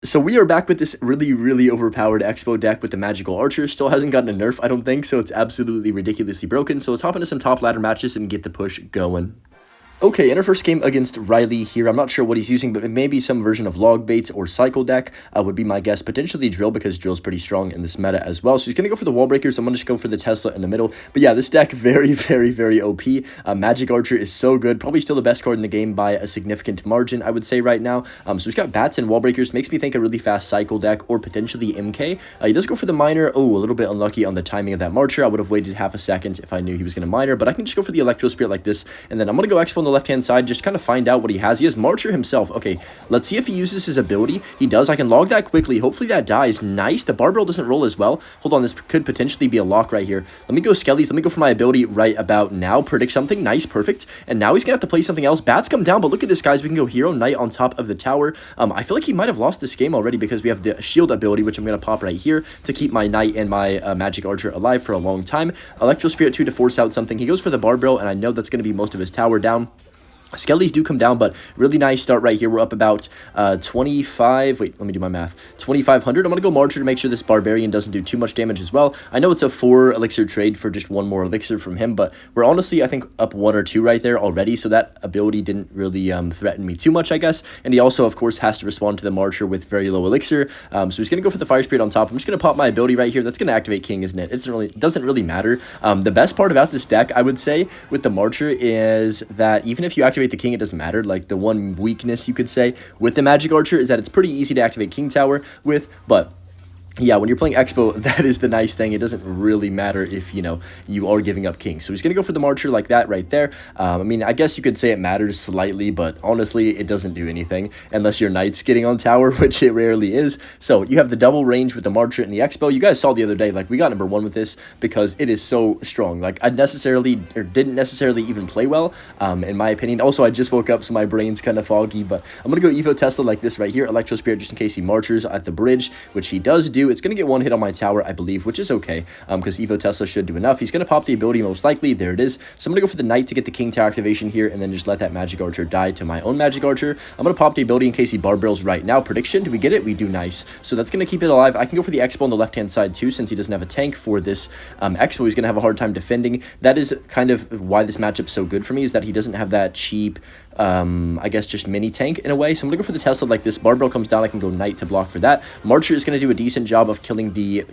So we are back with this really overpowered Xbow deck with the Magical Archer. Still hasn't gotten a nerf, I don't think, so it's absolutely ridiculously broken. So let's hop into some top ladder matches and get the push going. Okay, in our first game against Riley here, I'm not sure what he's using, but maybe some version of log baits or cycle deck would be my guess. Potentially drill, because drill's pretty strong in this meta as well. So he's going to go for the wall breakers. I'm going to just go for the Tesla in the middle. But yeah, this deck, very OP. Magic Archer is so good. Probably still the best card in the game by a significant margin, I would say right now. So he's got bats and wall breakers. Makes me think a really fast cycle deck or potentially MK. He does go for the miner. Oh, a little bit unlucky on the timing of that Marcher. I would have waited half a second if I knew he was going to miner. But I can just go for the Electro Spirit like this. And then I'm going to go Expo on the left-hand side, just kind of find out what he has. He has Marcher himself. Okay, let's see if he uses his ability. He does. I can log that quickly. Hopefully that dies. Nice. The barbell doesn't roll as well. Hold on, this could potentially be a lock right here. Let me go Skellies. Let me go for my ability right about now. Predict something. Nice. Perfect. And now he's going to have to play something else. Bats come down, but look at this, guys. We can go Hero Knight on top of the tower. I feel like he might have lost this game already because we have the shield ability, which I'm going to pop right here to keep my Knight and my Magic Archer alive for a long time. Electro Spirit 2 to force out something. He goes for the barbell, and I know that's going to be most of his tower down. Skellies do come down, but really nice start right here. We're up about 25. Wait, let me do my math. 2,500. I'm going to go Marcher to make sure this Barbarian doesn't do too much damage as well. I know it's a 4 elixir trade for just one more elixir from him, but we're honestly, I think, up 1 or 2 right there already, so that ability didn't really threaten me too much, I guess. And he also, of course, has to respond to the Marcher with very low elixir. So he's going to go for the Fire Spirit on top. I'm just going to pop my ability right here. That's going to activate King, isn't it? It doesn't really matter. The best part about this deck, I would say, with the Marcher is that even if you activate the King, it doesn't matter. Like, the one weakness you could say with the Magic Archer is that it's pretty easy to activate King Tower with, but yeah, when you're playing Expo, that is the nice thing. It doesn't really matter if, you know, you are giving up King. So he's going to go for the Marcher like that right there. I mean, I guess you could say it matters slightly, but honestly, it doesn't do anything unless your Knight's getting on tower, which it rarely is. So you have the double range with the Marcher and the Expo. You guys saw the other day, like, we got #1 with this because it is so strong. Like, I didn't necessarily even play well, in my opinion. Also, I just woke up, so my brain's kind of foggy, but I'm going to go Evo Tesla like this right here. Electro Spirit just in case he Marchers at the bridge, which he does do. It's going to get 1 hit on my tower, I believe, which is okay, because Evo Tesla should do enough. He's going to pop the ability most likely. There it is. So I'm going to go for the Knight to get the King Tower activation here, and then just let that Magic Archer die to my own Magic Archer. I'm going to pop the ability in case he barbells right now. Prediction, do we get it? We do. Nice. So that's going to keep it alive. I can go for the Expo on the left-hand side, too, since he doesn't have a tank for this Expo. He's going to have a hard time defending. That is kind of why this matchup's so good for me, is that he doesn't have that cheap, I guess, just mini tank in a way. So I'm going to go for the Tesla like this. Barbell comes down. I can go Knight to block for that. Marcher is going to do a decent job of killing the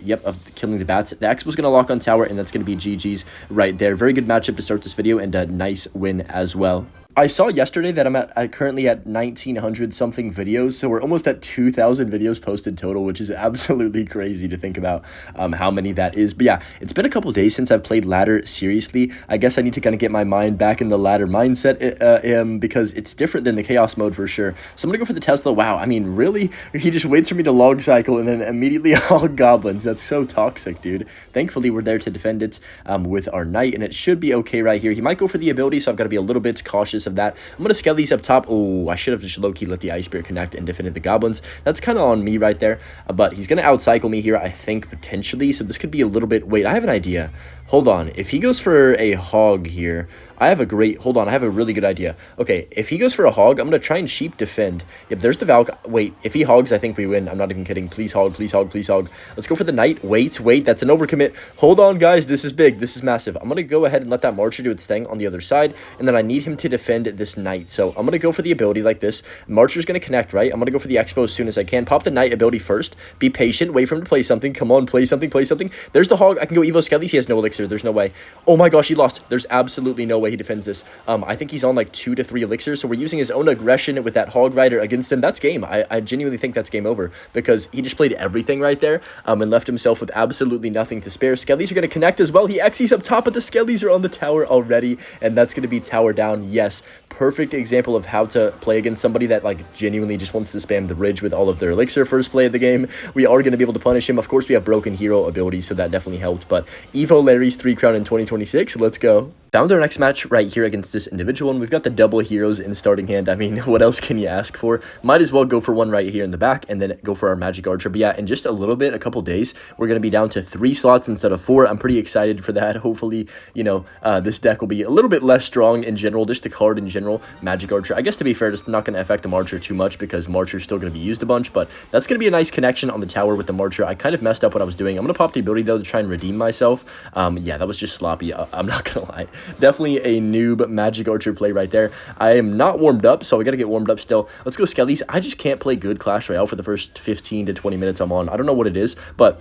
bats. The Expo's going to lock on tower, and that's going to be GG's right there. Very good matchup to start this video, and a nice win as well. I saw yesterday that I'm currently at 1,900 something videos, so we're almost at 2,000 videos posted total, which is absolutely crazy to think about how many that is. But yeah, it's been a couple days since I've played ladder seriously. I guess I need to kind of get my mind back in the ladder mindset because it's different than the chaos mode for sure. So I'm gonna go for the Tesla. Wow, I mean, really? He just waits for me to log cycle and then immediately all goblins. That's so toxic, dude. Thankfully, we're there to defend it with our Knight, and it should be okay right here. He might go for the ability, so I've got to be a little bit cautious of that. I'm going to scale these up top. Oh, I should have just low-key let the Ice Spirit connect and defended the goblins. That's kind of on me right there, but he's going to outcycle me here, I think, potentially, so this could be a little bit... Wait, I have an idea. Hold on. If he goes for a hog here... I have a really good idea. Okay, if he goes for a hog, I'm going to try and sheep defend. If there's the Valk... Wait, if he hogs, I think we win. I'm not even kidding. Please hog, please hog, please hog. Let's go for the Knight. Wait, that's an overcommit. Hold on, guys. This is big. This is massive. I'm going to go ahead and let that Marcher do its thing on the other side, and then I need him to defend this Knight. So I'm going to go for the ability like this. Marcher's going to connect, right? I'm going to go for the Expo as soon as I can. Pop the Knight ability first. Be patient. Wait for him to play something. Come on, play something, play something. There's the hog. I can go Evo Skellies. He has no elixir. There's no way. Oh my gosh, he lost. There's absolutely no way he defends this. I think he's on like 2 to 3 elixirs, so we're using his own aggression with that Hog Rider against him. That's game. I genuinely think that's game over because he just played everything right there and left himself with absolutely nothing to spare. Skellies are going to connect as well. He Xy's up top, but the Skellies are on the tower already, and that's going to be tower down. Yes, perfect example of how to play against somebody that like genuinely just wants to spam the bridge with all of their elixir first play of the game. We are going to be able to punish him. Of course, we have broken hero abilities, so that definitely helped, but Evo Larry's 3 crown in 2026. Let's go. Found our next match right here against this individual, and we've got the double heroes in starting hand. I mean, what else can you ask for? Might as well go for one right here in the back, and then go for our magic archer. But yeah, in just a little bit, a couple days, we're going to be down to 3 slots instead of 4. I'm pretty excited for that. Hopefully, you know, this deck will be a little bit less strong in general, just the card in general, magic archer. I guess to be fair, just not going to affect the marcher too much because marcher's still going to be used a bunch, but that's going to be a nice connection on the tower with the marcher. I kind of messed up what I was doing. I'm going to pop the ability, though, to try and redeem myself. Yeah, that was just sloppy. I'm not going to lie. Definitely a noob magic archer play right there. I am not warmed up, so we got to get warmed up still. Let's go Skellies. I just can't play good Clash Royale for the first 15 to 20 minutes I'm on. I don't know what it is, but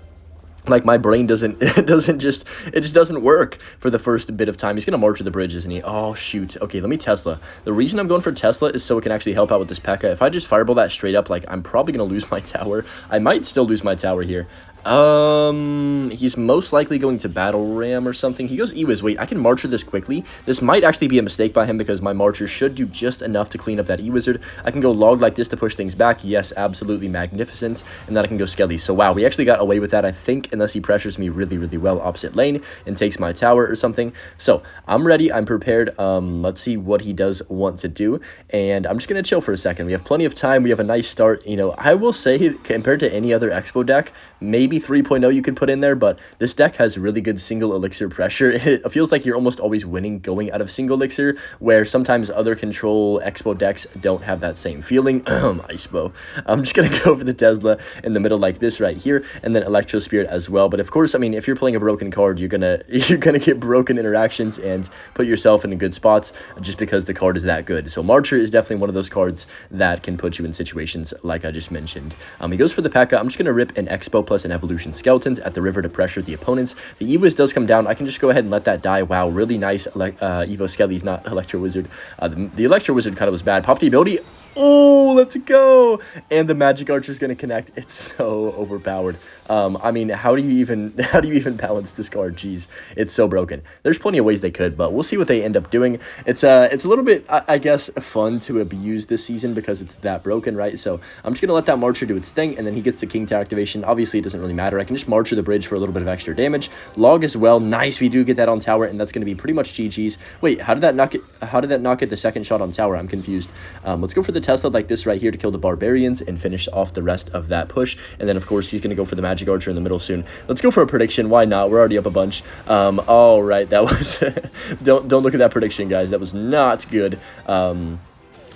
like my brain doesn't it just doesn't work for the first bit of time. He's gonna march to the bridge, isn't he? Oh shoot. Okay, let me Tesla. The reason I'm going for Tesla is so it can actually help out with this Pekka. If I just fireball that straight up, like, I'm probably gonna lose my tower. I might still lose my tower here. He's most likely going to Battle Ram or something. He goes Ewiz. Wait, I can Marcher this quickly. This might actually be a mistake by him because my Marcher should do just enough to clean up that E-Wizard. I can go Log like this to push things back. Yes, absolutely magnificent. And then I can go Skelly. So wow, we actually got away with that, I think, unless he pressures me really, really well opposite lane and takes my tower or something. So I'm ready. I'm prepared. Let's see what he does want to do. And I'm just going to chill for a second. We have plenty of time. We have a nice start. You know, I will say compared to any other Xbow deck, maybe 3.0 you could put in there, but this deck has really good single elixir pressure. It feels like you're almost always winning going out of single elixir, where sometimes other control Xbow decks don't have that same feeling. Icebow. I'm just gonna go for the Tesla in the middle like this right here, and then Electro Spirit as well. But of course, I mean, if you're playing a broken card, you're gonna get broken interactions and put yourself in good spots just because the card is that good. So Marcher is definitely one of those cards that can put you in situations like I just mentioned. He goes for the Pekka. I'm just gonna rip an Xbow plus an evolution skeletons at the river to pressure the opponents. The Ewiz does come down. I can just go ahead and let that die. Wow, really nice Evo Skelly's not Electro Wizard. The Electro Wizard kind of was bad. Pop the ability. Oh, let's go. And the Magic Archer is going to connect. It's so overpowered. I mean, how do you even balance this card? Jeez, it's so broken. There's plenty of ways they could, but we'll see what they end up doing. It's a little bit, I guess, fun to abuse this season because it's that broken, right? So I'm just going to let that Marcher do its thing, and then he gets the King Tower activation. Obviously, it doesn't really matter. I can just Marcher the bridge for a little bit of extra damage. Log as well. Nice, we do get that on tower, and that's going to be pretty much GG's. Wait, how did that not get the second shot on tower? I'm confused. Let's go for the Tesla like this right here to kill the Barbarians and finish off the rest of that push. And then, of course, he's going to go for the Magic Archer in the middle soon. Let's go for a prediction. Why not? We're already up a bunch. All right, that was... don't look at that prediction, guys. That was not good.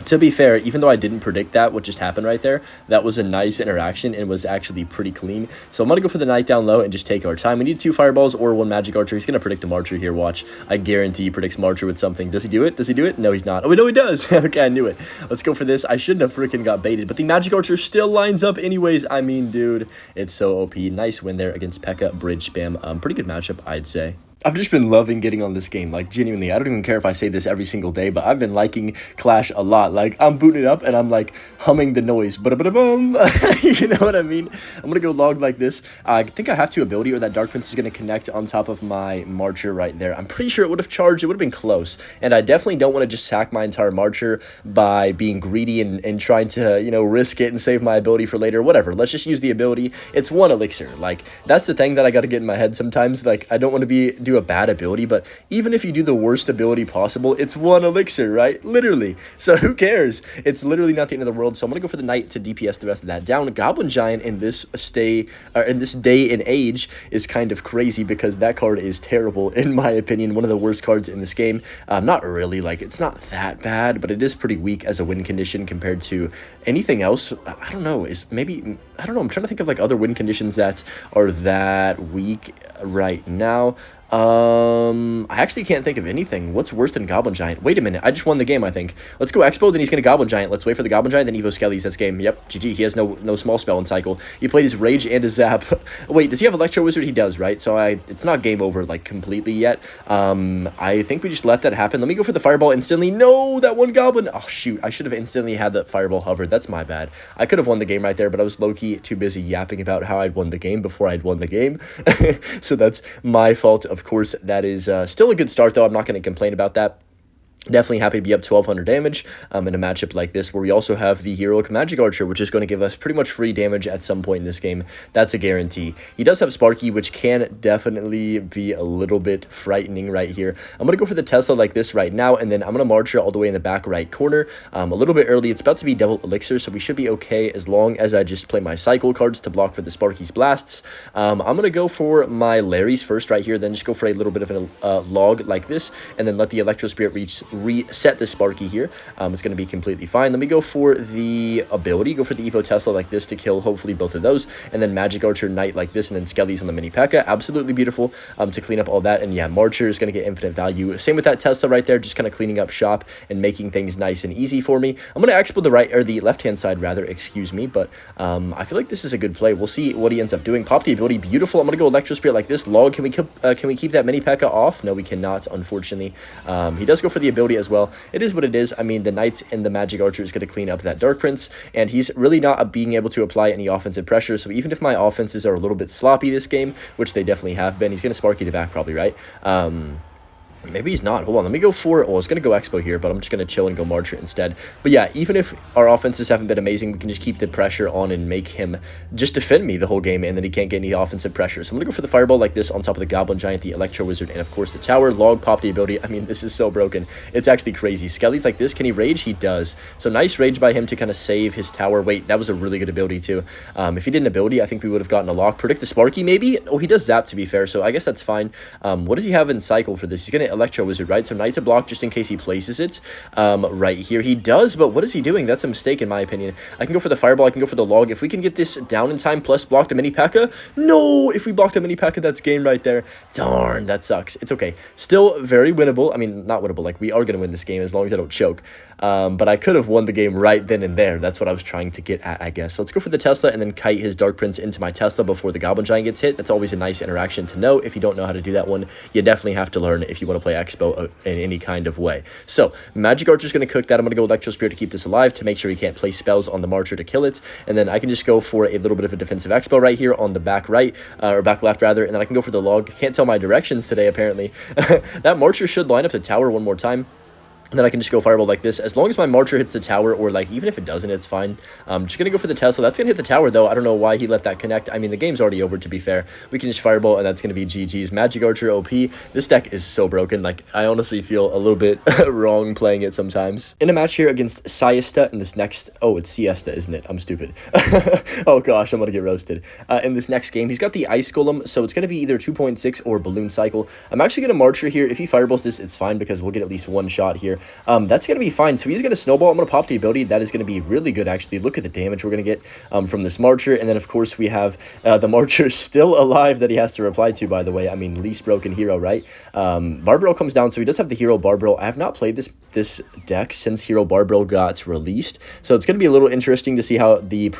To be fair, even though I didn't predict that, what just happened right there, that was a nice interaction and was actually pretty clean. So I'm going to go for the Knight down low and just take our time. We need 2 Fireballs or 1 Magic Archer. He's going to predict a Marcher here, watch. I guarantee he predicts Marcher with something. Does he do it? Does he do it? No, he's not. Oh, no, he does. Okay, I knew it. Let's go for this. I shouldn't have freaking got baited, but the Magic Archer still lines up anyways. I mean, dude, it's so OP. Nice win there against Pekka, bridge spam. Pretty good matchup, I'd say. I've just been loving getting on this game, like, genuinely. I don't even care if I say this every single day, but I've been liking Clash a lot. Like, I'm booting it up, and I'm, like, humming the noise. Ba-da-ba-da-boom. You know what I mean? I'm gonna go Log like this. I think I have to ability, or that Dark Prince is gonna connect on top of my Marcher right there. I'm pretty sure it would have charged. It would have been close. And I definitely don't want to just sack my entire Marcher by being greedy and trying to, you know, risk it and save my ability for later. Whatever. Let's just use the ability. It's 1 elixir. Like, that's the thing that I gotta get in my head sometimes. Like, I don't want to do a bad ability, but even if you do the worst ability possible, it's 1 elixir, right? Literally. So who cares? It's literally not the end of the world. So I'm gonna go for the Knight to DPS the rest of that down. Goblin Giant in this day and age is kind of crazy because that card is terrible in my opinion. One of the worst cards in this game. Not really, like, it's not that bad, but it is pretty weak as a win condition compared to anything else. I don't know. I don't know. I'm trying to think of like other win conditions that are that weak right now. I actually can't think of anything. What's worse than Goblin Giant? Wait a minute. I just won the game, I think. Let's go Xbow, then he's going to Goblin Giant. Let's wait for the Goblin Giant, then Evo Skelly's this game. Yep, GG. He has no small spell in cycle. He played his Rage and his Zap. Wait, does he have Electro Wizard? He does, right? So it's not game over, like, completely yet. I think we just let that happen. Let me go for the Fireball instantly. No, that one Goblin. Oh, shoot. I should have instantly had that Fireball hovered. That's my bad. I could have won the game right there, but I was low-key too busy yapping about how I'd won the game before I'd won the game. So that's my fault. Of course, that is still a good start, though. I'm not going to complain about that. Definitely happy to be up 1200 damage in a matchup like this, where we also have the heroic magic archer, which is going to give us pretty much free damage at some point in this game. That's a guarantee. He does have Sparky, which can definitely be a little bit frightening right here. I'm going to go for the Tesla like this right now, and then I'm going to march her all the way in the back right corner a little bit early. It's about to be double elixir, so we should be okay as long as I just play my cycle cards to block for the Sparky's blasts. I'm going to go for my Larry's first right here, then just go for a little bit of a log like this, and then let the Electro Spirit reset the Sparky here. It's going to be completely fine. Let me go for the ability, go for the Evo Tesla like this to kill hopefully both of those, and then Magic Archer Knight like this, and then Skelly's on the Mini Pekka. Absolutely beautiful to clean up all that. And yeah, Marcher is going to get infinite value. Same with that Tesla right there, just kind of cleaning up shop and making things nice and easy for me. I'm going to expo the right, or the left-hand side rather, excuse me, but I feel like this is a good play. We'll see what he ends up doing. Pop the ability, beautiful. I'm going to go Electro Spirit like this. Log, can we keep that Mini Pekka off? No, we cannot, unfortunately. He does go for the ability as well. It is what it is. I mean, the Knights and the Magic Archer is going to clean up that Dark Prince, and he's really not being able to apply any offensive pressure, so even if my offenses are a little bit sloppy this game, which they definitely have been, he's going to Sparky the back probably, right? Maybe he's not. Hold on, let me go for it. Well, I was going to go Xbow here, but I'm just going to chill and go Marcher instead. But yeah, even if our offenses haven't been amazing, we can just keep the pressure on and make him just defend me the whole game, and then he can't get any offensive pressure. So I'm going to go for the Fireball like this on top of the Goblin Giant, the Electro Wizard, and of course the Tower. Log, pop the ability. I mean, this is so broken. It's actually crazy. Skelly's like this. Can he rage? He does. So nice rage by him to kind of save his Tower. Wait, that was a really good ability too. If he did an ability, I think we would have gotten a lock. Predict the Sparky maybe? Oh, he does Zap to be fair, so I guess that's fine. What does he have in cycle for this? He's going to Electro Wizard, right? So Knight to block just in case he places it right here. He does, but what is he doing? That's a mistake in my opinion. I can go for the Fireball. I can go for the log. If we can get this down in time plus block the Mini Pekka. No! If we block the Mini Pekka, that's game right there. Darn, that sucks. It's okay. Still very winnable. I mean, not winnable. Like, we are going to win this game as long as I don't choke. But I could have won the game right then and there. That's what I was trying to get at, I guess. So let's go for the Tesla and then kite his Dark Prince into my Tesla before the Goblin Giant gets hit. That's always a nice interaction to know. If you don't know how to do that one, you definitely have to learn if you want to play Xbow in any kind of way. So Magic Archer's going to cook that. I'm going to go Electro Spirit to keep this alive to make sure he can't place spells on the Marcher to kill it. And then I can just go for a little bit of a defensive Xbow right here on the back right, or back left rather. And then I can go for the log. Can't tell my directions today apparently. That Marcher should line up the tower one more time. And then I can just go Fireball like this. As long as my Marcher hits the tower, or like even if it doesn't, it's fine. I'm just going to go for the Tesla. That's going to hit the tower though. I don't know why he let that connect. I mean, the game's already over to be fair. We can just Fireball and that's going to be GG's. Magic Archer OP. This deck is so broken. Like, I honestly feel a little bit wrong playing it sometimes. In a match here against Siesta in this next... Oh, it's Siesta, isn't it? I'm stupid. Oh gosh, I'm going to get roasted. In this next game, he's got the Ice Golem, so it's going to be either 2.6 or Balloon Cycle. I'm actually going to Marcher here. If he Fireballs this, it's fine because we'll get at least one shot here. That's going to be fine. So he's going to Snowball. I'm going to pop the ability. That is going to be really good, actually. Look at the damage we're going to get from this Marcher. And then, of course, we have the Marcher still alive that he has to reply to, by the way. I mean, least broken hero, right? Barbell comes down, so he does have the Hero Barbell. I have not played this deck since Hero Barbell got released. So it's going to be a little interesting to see how the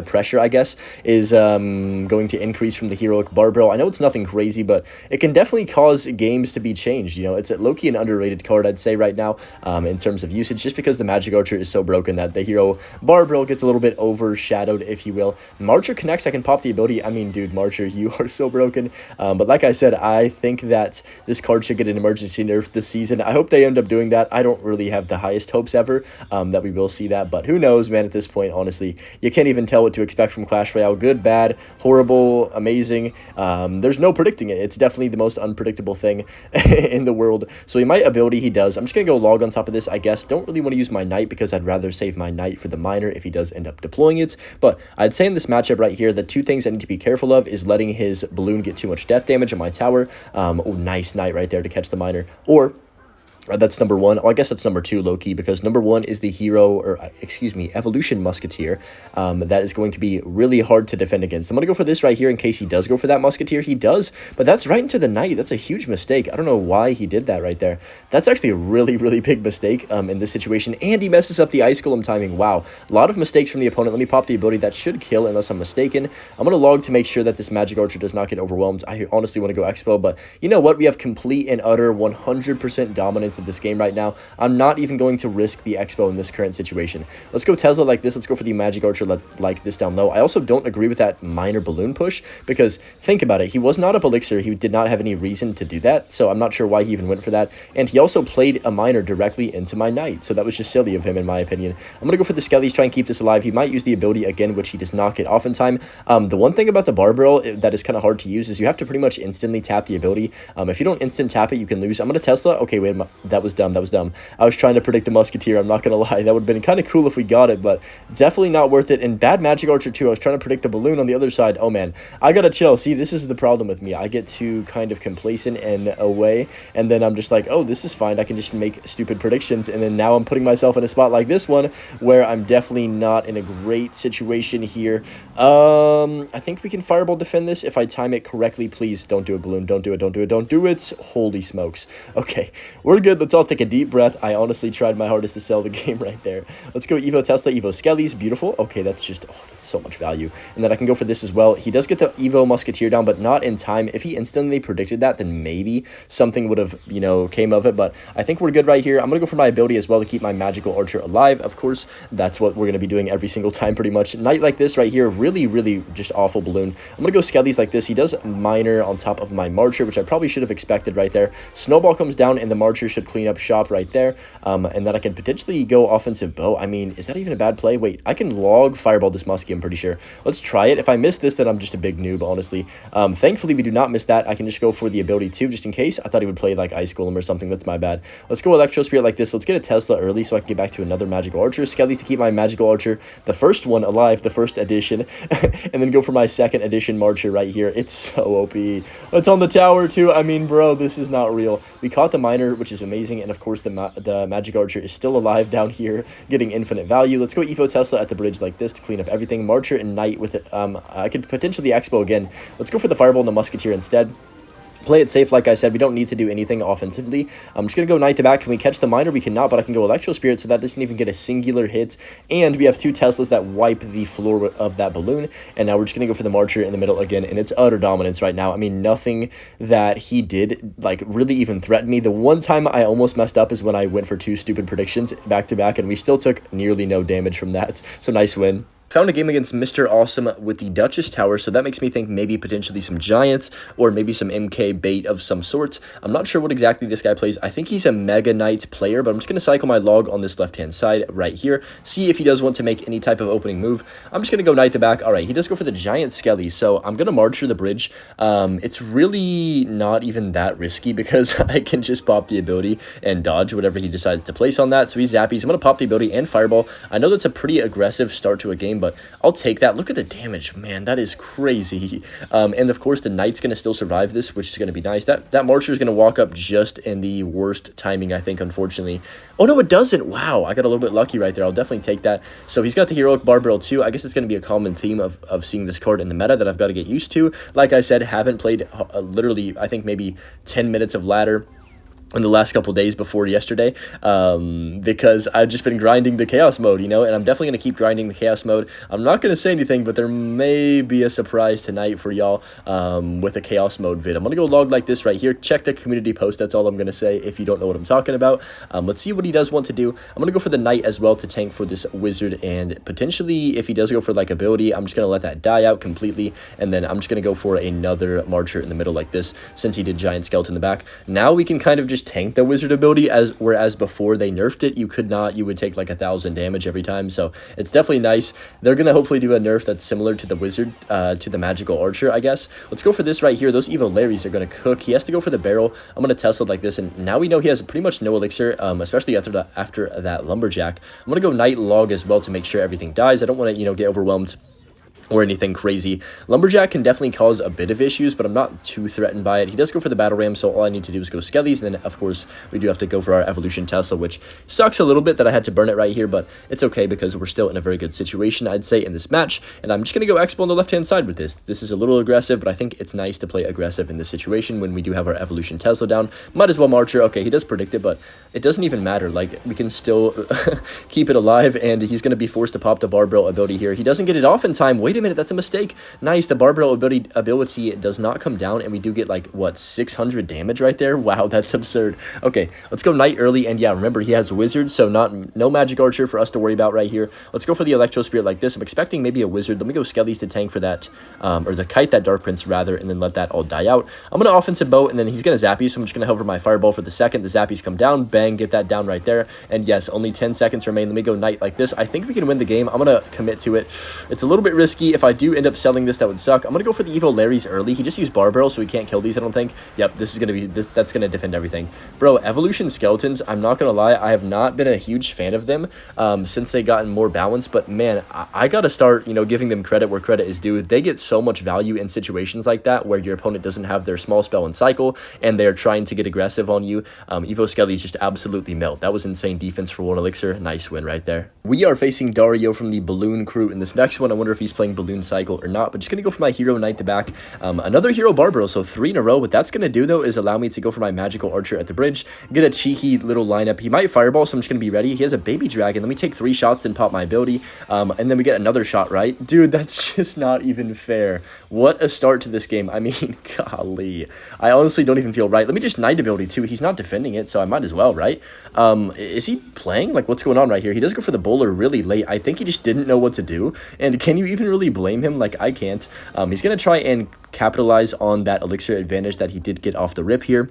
pressure, I guess, is going to increase from the Heroic Barbell. I know it's nothing crazy, but it can definitely cause games to be changed. You know, it's low-key an underrated card, I'd say, right now. In terms of usage, just because the Magic Archer is so broken that the Hero Barbell gets a little bit overshadowed, if you will. Marcher connects, I can pop the ability. I mean, dude, Marcher, you are so broken. But like I said, I think that this card should get an emergency nerf this season. I hope they end up doing that. I don't really have the highest hopes ever that we will see that, but who knows, man, at this point, honestly. You can't even tell what to expect from Clash Royale. Good, bad, horrible, amazing. There's no predicting it. It's definitely the most unpredictable thing in the world. So he might ability, he does. I'm just going to go log on top of this, I guess. Don't really want to use my Knight because I'd rather save my Knight for the Miner if he does end up deploying it. But I'd say in this matchup right here, the two things I need to be careful of is letting his balloon get too much death damage on my tower. Oh, nice Knight right there to catch the Miner. Or... that's number one. Oh, I guess that's number two, low-key, because number one is the hero, or excuse me, Evolution Musketeer. That is going to be really hard to defend against. I'm going to go for this right here in case he does go for that Musketeer. He does, but that's right into the Knight. That's a huge mistake. I don't know why he did that right there. That's actually a really, really big mistake in this situation, and he messes up the Ice Golem timing. Wow, a lot of mistakes from the opponent. Let me pop the ability. That should kill unless I'm mistaken. I'm going to log to make sure that this Magic Archer does not get overwhelmed. I honestly want to go Expo, but you know what? We have complete and utter 100% dominance points of this game right now. I'm not even going to risk the Xbow in this current situation. Let's go Tesla like this. Let's go for the Magic Archer like this down low. I also don't agree with that minor balloon push because think about it. He was not up Elixir. He did not have any reason to do that, so I'm not sure why he even went for that. And he also played a miner directly into my Knight, so that was just silly of him in my opinion. I'm going to go for the Skellies, try and keep this alive. He might use the ability again, which he does not get off in time. The one thing about the Barbell that is kind of hard to use is you have to pretty much instantly tap the ability. If you don't instant tap it, you can lose. I'm going to Tesla. Okay, wait, that was dumb. That was dumb. I was trying to predict the Musketeer. I'm not going to lie. That would have been kind of cool if we got it, but definitely not worth it. And bad Magic Archer too. I was trying to predict the balloon on the other side. Oh man, I got to chill. See, this is the problem with me. I get too kind of complacent and away, and then I'm just like, oh, this is fine. I can just make stupid predictions, and then now I'm putting myself in a spot like this one where I'm definitely not in a great situation here. I think we can Fireball defend this if I time it correctly. Please don't do a balloon. Don't do it. Don't do it. Don't do it. Holy smokes. Okay, we're good. Let's all take a deep breath. I honestly tried my hardest to sell the game right there. Let's go Evo Tesla, Evo Skellies. Beautiful. Okay, that's just, oh, that's so much value. And then I can go for this as well. He does get the Evo Musketeer down, but not in time. If he instantly predicted that, then maybe something would have, you know, came of it. But I think we're good right here. I'm going to go for my ability as well to keep my Magical Archer alive. Of course, that's what we're going to be doing every single time pretty much. Knight like this right here, really just awful balloon. I'm going to go Skellies like this. He does Miner on top of my Marcher, which I probably should have expected right there. Snowball comes down, and the Marcher should clean up shop right there. And then I can potentially go offensive bow. I mean, is that even a bad play? Wait, I can log Fireball this Muskie, I'm pretty sure. Let's try it. If I miss this, then I'm just a big noob, honestly. Thankfully, we do not miss that. I can just go for the ability too, just in case. I thought he would play like Ice Golem or something. That's my bad. Let's go Electro Spirit like this. Let's get a Tesla early so I can get back to another Magical Archer. Skellies to keep my Magical Archer, the first one alive, the first edition. And then go for my second edition Marcher right here. It's so OP. It's on the tower too. I mean, bro, this is not real. We caught the Miner, which is amazing. And of course, the Magic Archer is still alive down here, getting infinite value. Let's go Evo Tesla at the bridge like this to clean up everything. Marcher and Knight with it. I could potentially Xbow again. Let's go for the Fireball and the Musketeer instead. Play it safe, like I said. We don't need to do anything offensively. I'm just going to go Knight to back. Can we catch the Miner? We cannot, but I can go Electro Spirit, so that doesn't even get a singular hit. And we have two Teslas that wipe the floor of that balloon. And now we're just going to go for the Marcher in the middle again, and it's utter dominance right now. I mean, nothing that he did, like, really even threatened me. The one time I almost messed up is when I went for two stupid predictions back-to-back, and we still took nearly no damage from that. So nice win. Found a game against Mr. Awesome with the Duchess Tower, so that makes me think maybe potentially some Giants or maybe some MK bait of some sort. I'm not sure what exactly this guy plays. I think he's a Mega Knight player, but I'm just going to cycle my log on this left-hand side right here, see if he does want to make any type of opening move. I'm just going to go Knight to back. All right, he does go for the Giant Skelly, so I'm going to Marcher the bridge. It's really not even that risky because I can just pop the ability and dodge whatever he decides to place on that. So he's zappies. I'm going to pop the ability and Fireball. I know that's a pretty aggressive start to a game, but I'll take that. Look at the damage, man. That is crazy. And of course, the Knight's going to still survive this, which is going to be nice. That Marcher is going to walk up just in the worst timing, I think, unfortunately. Oh, no, it doesn't. Wow, I got a little bit lucky right there. I'll definitely take that. So he's got the Heroic Barbell too. I guess it's going to be a common theme of seeing this card in the meta that I've got to get used to. Like I said, haven't played literally, I think, maybe 10 minutes of ladder in the last couple days before yesterday, because I've just been grinding the chaos mode, you know, and I'm definitely going to keep grinding the chaos mode. I'm not going to say anything, but there may be a surprise tonight for y'all with a chaos mode vid. I'm going to go log like this right here. Check the community post. That's all I'm going to say if you don't know what I'm talking about. Let's see what he does want to do. I'm going to go for the Knight as well to tank for this Wizard, and potentially if he does go for like ability, I'm just going to let that die out completely, and then I'm just going to go for another Marcher in the middle like this since he did Giant Skeleton in the back. Now we can kind of just tank the Wizard ability, whereas before they nerfed it, you would take like 1,000 damage every time. So it's definitely nice. They're gonna hopefully do a nerf that's similar to the Wizard, to the Magical Archer, I guess. Let's go for this right here. Those Evo Larrys are gonna cook. He has to go for the barrel. I'm gonna Tesla like this, and now we know he has pretty much no elixir, especially after that Lumberjack. I'm gonna go Knight log as well to make sure everything dies. I don't want to, you know, get overwhelmed or anything crazy. Lumberjack can definitely cause a bit of issues, but I'm not too threatened by it. He does go for the Battle Ram, so all I need to do is go Skellies, and then, of course, we do have to go for our Evolution Tesla, which sucks a little bit that I had to burn it right here, but it's okay because we're still in a very good situation, I'd say, in this match, and I'm just going to go Xbow on the left-hand side with this. This is a little aggressive, but I think it's nice to play aggressive in this situation when we do have our Evolution Tesla down. Might as well Marcher. Okay, he does predict it, but it doesn't even matter. Like, we can still keep it alive, and he's going to be forced to pop the Barbell ability here. He doesn't get it off in time. Wait a minute, that's a mistake. Nice, the barbell ability does not come down, and we do get, like, what, 600 damage right there? Wow, that's absurd. Okay, let's go Knight early, and yeah, remember, he has Wizard, so no Magic Archer for us to worry about right here. Let's go for the Electro Spirit like this. I'm expecting maybe a Wizard. Let me go Skellies to tank for that, or to kite that Dark Prince, rather, and then let that all die out. I'm going to Offensive Bow, and then he's going to zap you, so I'm just going to hover my Fireball for the second. The Zappies come down, bang, get that down right there, and yes, only 10 seconds remain. Let me go Knight like this. I think we can win the game. I'm going to commit to it. It's a little bit risky. If I do end up selling this, that would suck. I'm going to go for the Evo Larry's early. He just used Bar Barrel, so he can't kill these, I don't think. Yep, this is going to be, that's going to defend everything. Bro, Evolution Skeletons, I'm not going to lie, I have not been a huge fan of them since they gotten more balanced, but man, I got to start, you know, giving them credit where credit is due. They get so much value in situations like that where your opponent doesn't have their small spell and cycle, and they're trying to get aggressive on you. Evo Skellies just absolutely melt. That was insane defense for 1 elixir. Nice win right there. We are facing Dario from the Balloon crew in this next one. I wonder if he's playing Balloon Cycle or not, but just going to go for my Hero Knight to back. Another Hero Barbaro, so 3 in a row. What that's going to do, though, is allow me to go for my Magical Archer at the bridge, get a cheeky little lineup. He might Fireball, so I'm just going to be ready. He has a Baby Dragon. Let me take 3 shots and pop my ability, and then we get another shot, right? Dude, that's just not even fair. What a start to this game. I mean, golly. I honestly don't even feel right. Let me just Knight ability, too. He's not defending it, so I might as well, right? Is he playing? Like, what's going on right here? He does go for the bowler really late. I think he just didn't know what to do, and can you even really blame him? Like, I can't. He's going to try and capitalize on that elixir advantage that he did get off the rip here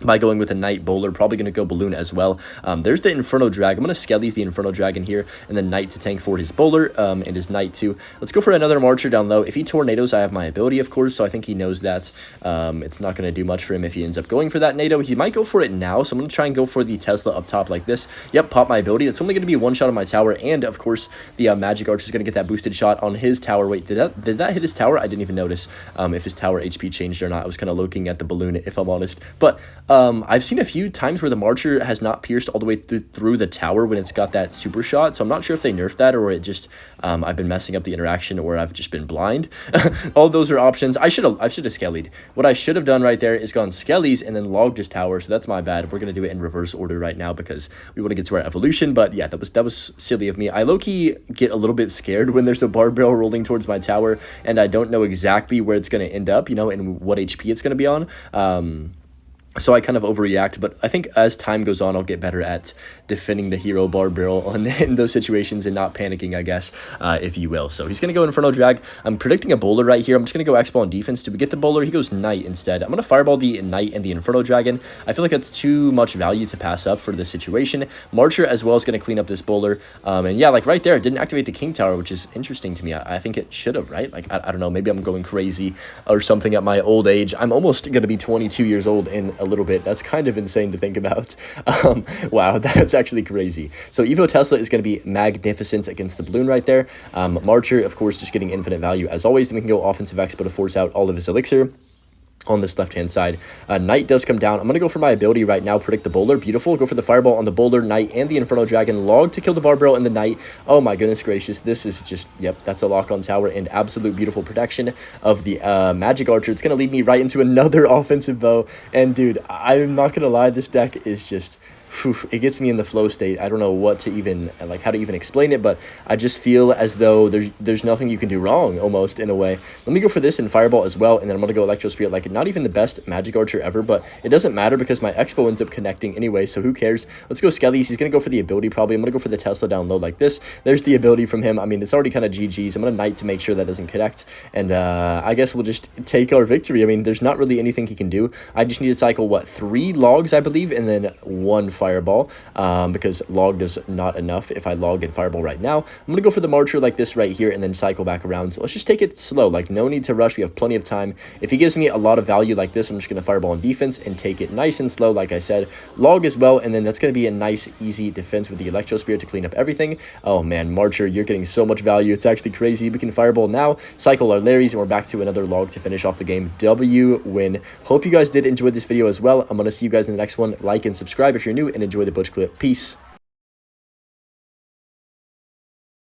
by going with a Knight Bowler, probably going to go Balloon as well. There's the Inferno Drag. I'm going to Skellies the Inferno Dragon here, and then Knight to tank for his Bowler, and his Knight too. Let's go for another Marcher down low. If he Tornadoes, I have my ability, of course, so I think he knows that it's not going to do much for him if he ends up going for that Nado. He might go for it now, so I'm going to try and go for the Tesla up top like this. Yep, pop my ability. It's only going to be 1 shot on my tower, and of course, the Magic Archer is going to get that boosted shot on his tower. Wait, did that hit his tower? I didn't even notice if his tower HP changed or not. I was kind of looking at the balloon, if I'm honest. But I've seen a few times where the Marcher has not pierced all the way through the tower when it's got that super shot, so I'm not sure if they nerfed that or it just I've been messing up the interaction or I've just been blind. All those are options. I should have Skellied. What I should have done right there is gone Skellies and then logged his tower, so that's my bad. We're going to do it in reverse order right now because we want to get to our evolution, but yeah, that was silly of me. I low-key get a little bit scared when there's a barbell rolling towards my tower and I don't know exactly where it's going to end up, you know, and what HP it's going to be on. So I kind of overreact, but I think as time goes on, I'll get better at defending the Hero Barbell in those situations and not panicking, I guess, if you will. So he's going to go Inferno Drag. I'm predicting a Bowler right here. I'm just going to go Xbow on defense. Did we get the Bowler? He goes Knight instead. I'm going to Fireball the Knight and the Inferno Dragon. I feel like that's too much value to pass up for this situation. Marcher as well is going to clean up this Bowler. And yeah, like right there, it didn't activate the King Tower, which is interesting to me. I think it should have, right? Like, I don't know. Maybe I'm going crazy or something at my old age. I'm almost going to be 22 years old in a little bit. That's kind of insane to think about. Wow, that's actually crazy. So Evo Tesla is going to be magnificent against the Balloon right there. Marcher, of course, just getting infinite value as always. Then we can go Offensive Expo to force out all of his elixir on this left-hand side. Knight does come down. I'm going to go for my ability right now, predict the Bowler. Beautiful. Go for the Fireball on the Bowler, Knight, and the Inferno Dragon. Log to kill the Barbell and the Knight. Oh my goodness gracious. This is just, yep, that's a lock on tower and absolute beautiful protection of the Magic Archer. It's going to lead me right into another offensive bow. And dude, I'm not going to lie, this deck is just... it gets me in the flow state. I don't know what to even, like, how to even explain it, but I just feel as though there's nothing you can do wrong, almost, in a way. Let me go for this in Fireball as well, and then I'm going to go Electro Spirit. Like, not even the best Magic Archer ever, but it doesn't matter because my Expo ends up connecting anyway, so who cares? Let's go Skellies. He's going to go for the ability, probably. I'm going to go for the Tesla down low like this. There's the ability from him. I mean, it's already kind of GG's. I'm going to Knight to make sure that doesn't connect, and I guess we'll just take our victory. I mean, there's not really anything he can do. I just need to cycle, what, 3 logs, I believe, and then 1 Fireball. Because logged is not enough if I log and Fireball right now. I'm going to go for the Marcher like this right here and then cycle back around. So let's just take it slow. Like, no need to rush. We have plenty of time. If he gives me a lot of value like this, I'm just going to Fireball on defense and take it nice and slow, like I said. Log as well, and then that's going to be a nice, easy defense with the Electro Spirit to clean up everything. Oh, man, Marcher, you're getting so much value. It's actually crazy. We can Fireball now, cycle our Larrys, and we're back to another log to finish off the game. W win. Hope you guys did enjoy this video as well. I'm going to see you guys in the next one. Like and subscribe if you're new, and enjoy the Butch clip. Peace.